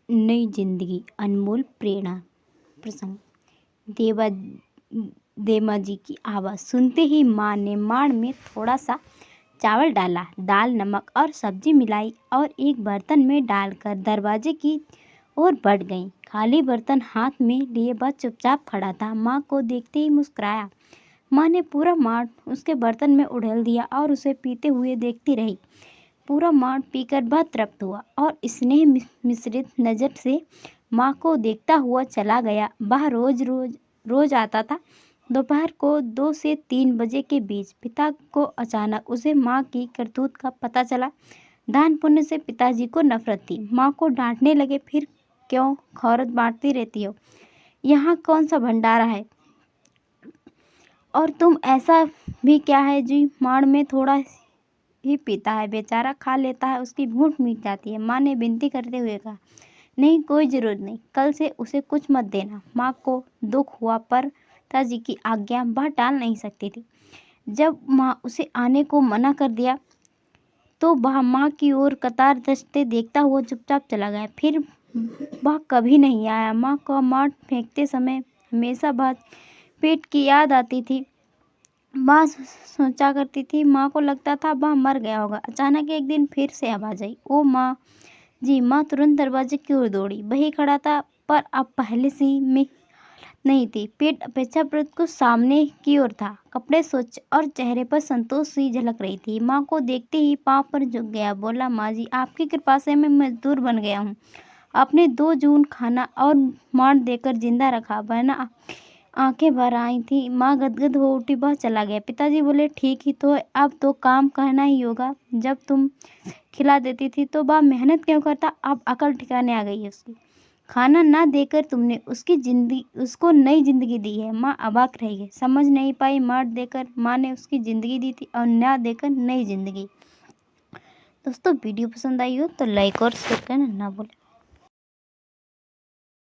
नई जिंदगी अनमोल प्रेरणा। प्रसंग। देवा देमा जी की आवाज़ सुनते ही माँ ने माड़ में थोड़ा सा चावल डाला, दाल, नमक और सब्जी मिलाई और एक बर्तन में डालकर दरवाजे की ओर बढ़ गई। खाली बर्तन हाथ में लिए वह चुपचाप खड़ा था। माँ को देखते ही मुस्कुराया। माँ ने पूरा माड़ उसके बर्तन में उड़ेल दिया और उसे पीते हुए देखती रही। पूरा माड़ पीकर वह तृप्त हुआ और स्नेह मिश्रित नज़र से माँ को देखता हुआ चला गया। वह रोज आता था। दोपहर को 2 से 3 बजे के बीच पिता को अचानक उसे माँ की करतूत का पता चला। दान पुण्य से पिताजी को नफरत थी। माँ को डांटने लगे, फिर क्यों खौरत बांटती रहती हो? यहाँ कौन सा भंडारा है? और तुम ऐसा भी क्या है जी माड़ में थोड़ा ही पीता है, बेचारा खा लेता है, उसकी भूख मिट जाती है। माँ ने विनती करते हुए कहा, नहीं, कोई ज़रूरत नहीं, कल से उसे कुछ मत देना। माँ को दुख हुआ पर पिताजी की आज्ञा वह टाल नहीं सकती थी। जब माँ उसे आने को मना कर दिया तो वह माँ की ओर कतार दृष्टि देखता हुआ चुपचाप चला गया। फिर वह कभी नहीं आया। माँ को मार फेंकते समय हमेशा वह पेट की याद आती थी। माँ सोचा करती थी, माँ को लगता था वह मर गया होगा। अचानक एक दिन फिर से आवाज़ आई, ओ माँ जी। माँ तुरंत दरवाजे की ओर दौड़ी। वही खड़ा था, पर अब पहले सी में नहीं थी। पेट अपेक्षाकृत कुछ सामने की ओर था। कपड़े स्वच्छ और चेहरे पर संतोष सी झलक रही थी। माँ को देखते ही पाँव पर झुक गया। बोला, माँ जी, आपकी कृपा से मैं मजदूर बन गया हूँ। आपने 2 जून खाना और मार देकर जिंदा रखा, वरना आंखें भर आई थी। माँ गदगद हो उठी। वह चला गया। पिताजी बोले, ठीक ही तो, अब तो काम करना ही होगा। जब तुम खिला देती थी तो वह मेहनत क्यों करता? अब अकल ठिकाने आ गई है उसकी। खाना ना देकर तुमने उसको नई जिंदगी दी है। माँ अबाक रह गई, समझ नहीं पाई। मार देकर माँ ने उसकी जिंदगी दी थी और ना देकर नई जिंदगी। दोस्तों, वीडियो पसंद आई हो तो लाइक और शेयर करना ना भूलें।